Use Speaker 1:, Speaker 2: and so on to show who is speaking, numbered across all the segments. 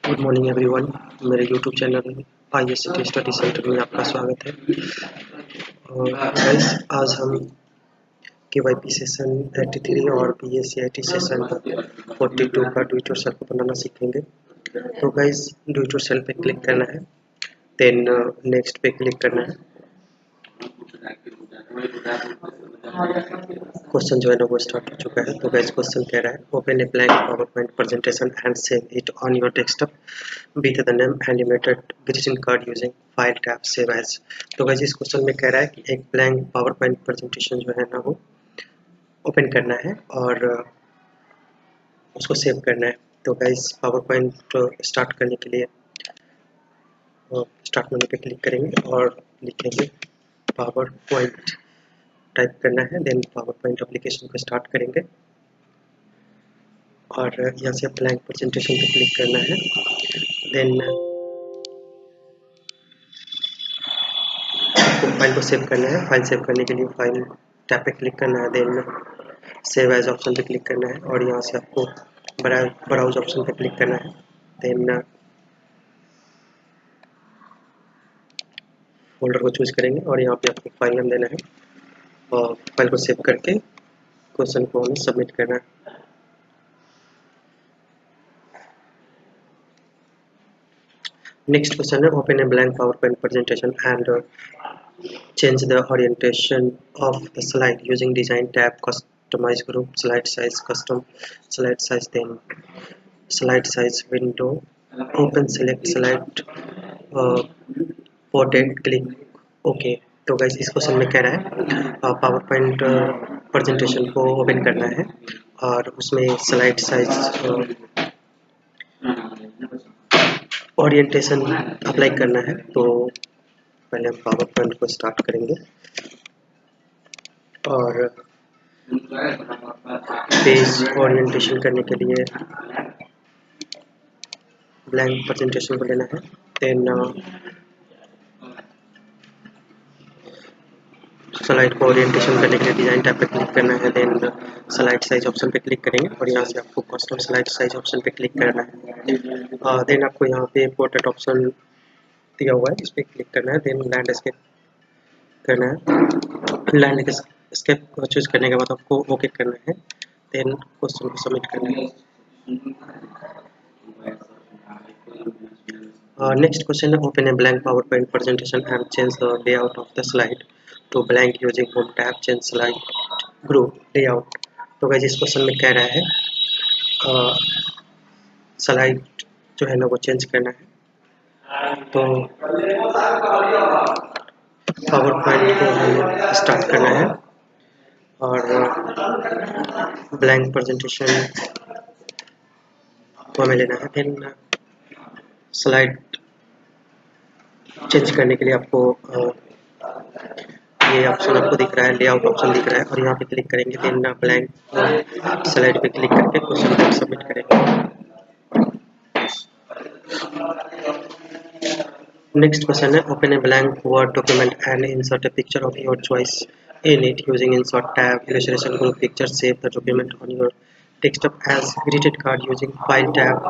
Speaker 1: Good morning everyone. मेरे YouTube channel ISCT study centre में आपका स्वागत है। गाइस, आज हम KYP सेशन 83 और BS CIT सेशन 42 का डू इट योरसेल्फ बनाना सीखेंगे। तो गाइस, डू इट योरसेल्फ पे क्लिक करना है, देन नेक्स्ट पे क्लिक करना है। क्वेश्चन जो है ना वो स्टार्ट हो चुका है। तो गाइस, क्वेश्चन कह रहा है open a blank PowerPoint presentation and save it on your desktop with the name animated greeting card using file tab save as. तो गाइस, इस क्वेश्चन में कह रहा है कि एक ब्लैंक पावर पॉइंट प्रेजेंटेशन जो है ना वो ओपन करना है और उसको सेव करना है। तो गाइस, पावर पॉइंट स्टार्ट करने के लिए स्टार्ट मेनू पे क्लिक करेंगे और लिखेंगे पावर पॉइंट, टाइप करना है, देन पावर पॉइंट एप्लीकेशन को स्टार्ट करेंगे और यहाँ से ब्लैंक प्रेजेंटेशन पे क्लिक करना है। देन फाइल को सेव करना है। फाइल सेव करने के लिए फाइल टैब पे क्लिक करना है, देन सेव एज ऑप्शन पे क्लिक करना है और यहाँ से आपको ब्राउज ऑप्शन पे क्लिक करना है। देन फोल्डर को चूज करेंगे और यहाँ पे आपको फाइल नाम देना है और फाइल को सेव करके क्वेश्चन को हमें सबमिट करना है। नेक्स्ट क्वेश्चन है open a blank PowerPoint presentation and change the orientation of the slide using design tab, customize group, slide size, custom slide size, then slide size window, open select slide portrait, click OK। तो guys, इस question में कह रहा है power point presentation को open करना है और उसमें स्लाइड साइज ओरिएंटेशन अप्लाई करना है। तो पहले हम पावर पॉइंट को स्टार्ट करेंगे और पेज ओरिएंटेशन करने के लिए ब्लैंक प्रेजेंटेशन को लेना है। देन स्लाइड को ओरिएंटेशन करने के लिए डिजाइन टैब पे क्लिक करना है। देन स्लाइड साइज ऑप्शन पे क्लिक करेंगे और यहाँ से आपको कस्टम स्लाइड साइज ऑप्शन पे क्लिक करना है। देन आपको यहाँ पे पोर्ट्रेट ऑप्शन दिया हुआ है, इस पर क्लिक करना है। देन लैंडस्केप करना है। लैंडस्केप को चूज करने के बाद आपको ओके करना है। देन क्वेश्चन को सबमिट करना है। Next question is open a blank PowerPoint presentation and change the layout of the slide to blank using home tab, change slide group layout। तो गाइस, इस क्वेश्चन में कह रहा है स्लाइड जो है ना वो चेंज करना है। तो पावर पॉइंट को हमें स्टार्ट करना है और ब्लैंक प्रेजेंटेशन को हमें लेना है। देन स्लाइड चेंज करने के लिए आपको ये ऑप्शन आपको दिख रहा है, लेआउट ऑप्शन दिख रहा है और यहाँ पे क्लिक करेंगे। देन ब्लैंक स्लाइड पे क्लिक करके क्वेश्चन को सबमिट करेंगे। नेक्स्ट क्वेश्चन है open a blank word document and insert A picture of your choice in it using insert tab, illustration group picture, save the document on your desktop as greeted card using file tab।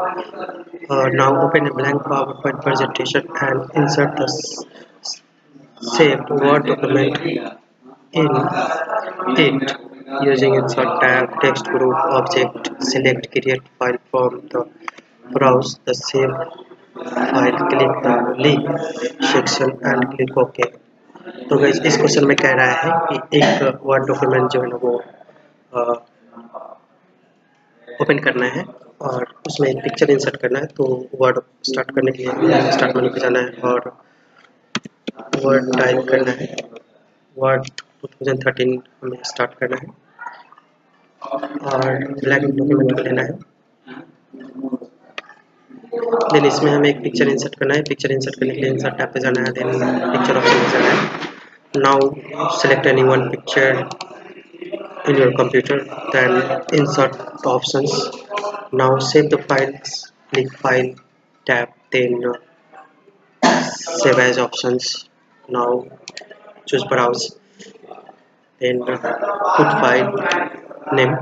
Speaker 1: Now open a blank PowerPoint presentation and insert the saved word document in it using insert tab, text group, object, select create file from the browse the save file, click the link section and click OK। तो guys, इस question में कह रहा है कि एक word document जो है ना वो ओपन करना है और उसमें एक पिक्चर इंसर्ट करना है। तो वर्ड स्टार्ट करने के लिए स्टार्ट मेनू पे जाना है और वर्ड टाइप करना है। वर्ड 2013 हमें स्टार्ट करना है और ब्लैंक डॉक्यूमेंट को लेना है। देन इसमें हमें एक पिक्चर इंसर्ट करना है। पिक्चर इंसर्ट करने के लिए इंसर्ट टैब पे जाना है, देन पिक्चर ऑप्शन पे जाना है। Now select any one picture in your computer, then insert the options। Now save the files, click file tab, then save as options। Now choose browse, then put file name,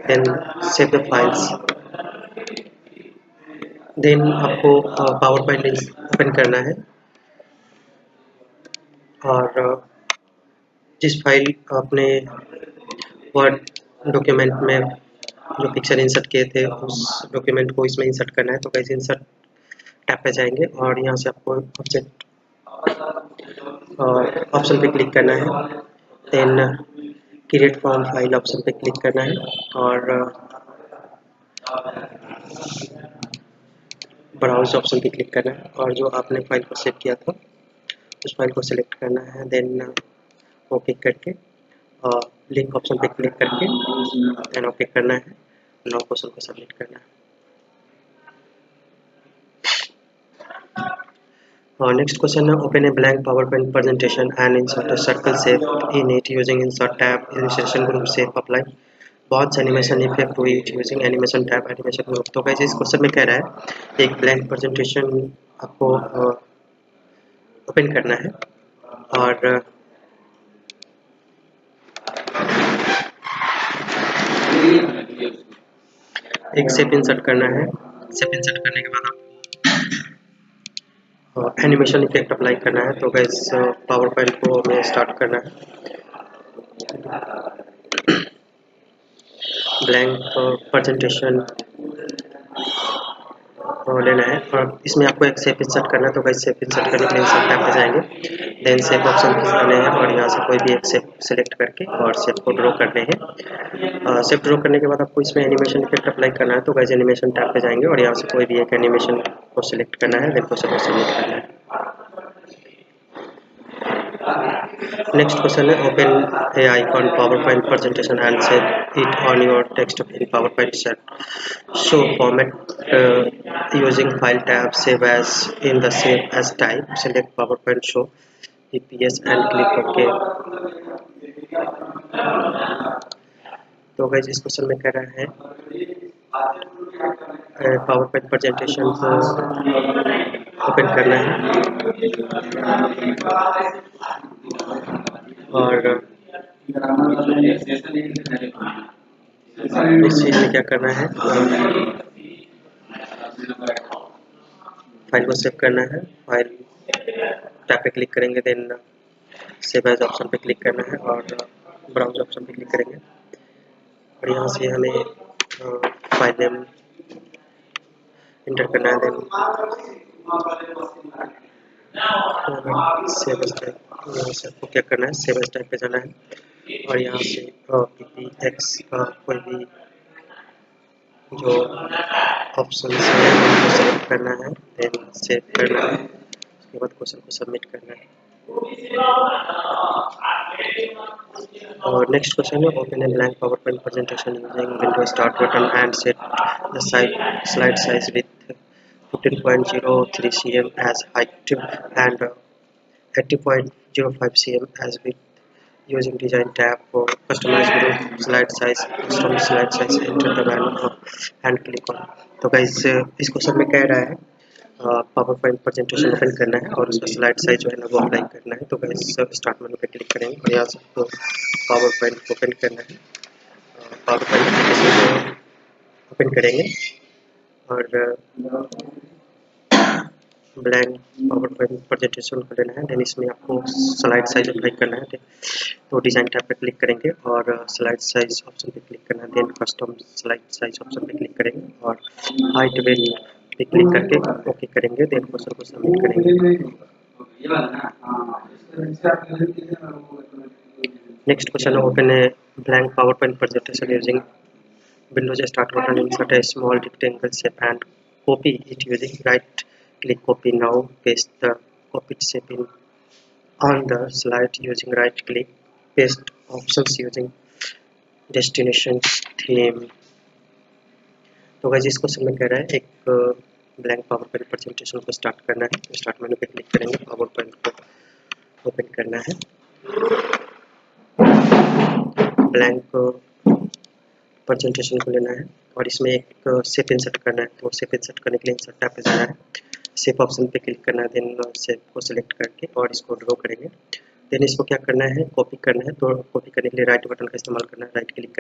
Speaker 1: then save the files। Then आपको PowerPoint open करना है और जिस file आपने word document में जो picture insert किए थे उस डॉक्यूमेंट को इसमें इंसर्ट करना है। तो कैसे इंसर्ट टैब पे जाएंगे और यहाँ से आपको ऑब्जेक्ट ऑप्शन पे क्लिक करना है। Then create from file option पे क्लिक करना है और ब्राउज ऑप्शन पे क्लिक करना है और जो आपने फाइल को सेव किया था उस फाइल को सिलेक्ट करना है। देन ओके करके लिंक ऑप्शन पे क्लिक करके देन ओके करना है। नौ क्वेश्चन को सबमिट करना है। Next question, open a blank PowerPoint presentation and insert a circle shape in it using insert tab, illustration group shape apply. बहुत animation effect to it using animation tab animation group. तो guys इस question में कह रहा है एक blank presentation आपको open करना है और एक शेप इंसर्ट करना है। शेप इंसर्ट करने के बाद आपको एनिमेशन इफेक्ट अप्लाई करना है। तो गाइस पावर पॉइंट को हमें स्टार्ट करना है। ब्लैंक प्रेजेंटेशन लेना है और इसमें आपको एक शेप इंसर्ट करना है। तो गाइस शेप इंसर्ट करने के लिए इंसर्ट टैब पे जाएंगे। देन शेप ऑप्शन क्लिक करने हैं और यहाँ से कोई भी एक शेप सेलेक्ट करके और शेप को ड्रॉ करने हैं। शेप ड्रॉ करने के बाद आपको इसमें एनिमेशन इफेक्ट अप्लाई करना है। तो गाइस एनिमेशन टैब पे जाएंगे और यहाँ से कोई भी एक एनिमेशन को सिलेक्ट करना है। देन क्वेश्चन को सबमिट करना है। Next question is open a icon PowerPoint presentation and set it on your desktop in PowerPoint set. So format using file tab, save as in the save as type, select PowerPoint show EPS and click OK. तो guys इस question में कह रहा है PowerPoint presentation को open करना है और इस चीज में क्या करना है, फाइल को सेव करना है। फाइल टैब पे क्लिक करेंगे, देन सेव एज ऑप्शन पे क्लिक करना है और ब्राउज ऑप्शन पे क्लिक करेंगे और यहाँ से हमें फाइल नेम इंटर करना है। देन सेव एज टाइप, यहाँ से आपको क्या करना है, सेव एज टाइप पे जाना है और यहाँ से PPX का कोई भी जो ऑप्शन है उनको सेलेक्ट करना है। देन सेव करना है। उसके बाद क्वेश्चन को सबमिट करना है। और नेक्स्ट क्वेश्चन है open a blank PowerPoint presentation using Windows Start button and set the slide size with 15.03 cm as height and 80.05 cm as width using design tab for customize group slide size, custom slide size, enter the value and click on। तो guys इस question में कह रहा है power point presentation open करना है और उसका स्लाइड साइज जो है ना वो अप्लाई करना है। तो गाइस स्टार्ट मेनू पे क्लिक करेंगे और यहाँ से आपको पावर पॉइंट ओपन करना है। पावर पॉइंट एप्लीकेशन को ओपन करेंगे और ब्लैंक पावर पॉइंट प्रेजेंटेशन को लेना है। देन इसमें आपको स्लाइड साइज अप्लाई करना है। तो डिज़ाइन टैब पे क्लिक करेंगे और स्लाइड साइज ऑप्शन पे क्लिक करना है। Then custom slide size option पे क्लिक करेंगे और हाइट वैल्यू पे क्लिक करके ओके करेंगे। देन क्वेश्चन को सबमिट करेंगे। Next question open a blank PowerPoint presentation using Windows Start button, insert a small rectangle shape and copy it using right click copy. Now paste the copied shape in on the slide using right click, paste options using destination theme। तो guys इस question में कह रहा है एक blank PowerPoint presentation को start करना है। स्टार्ट मेनू पे क्लिक करेंगे, पावर पॉइंट को ओपन करना है। ब्लैंक प्रेजेंटेशन को लेना है और इसमें एक शेप इंसर्ट करना है। तो शेप इंसर्ट करने के लिए इंसर्ट टैब पे जाना है, शेप ऑप्शन पे क्लिक करना है। देन शेप को सिलेक्ट करके और इसको ड्रॉ करेंगे। देन इसको क्या करना है, कॉपी करना है। तो कॉपी करने के लिए राइट बटन का इस्तेमाल करना है, राइट क्लिक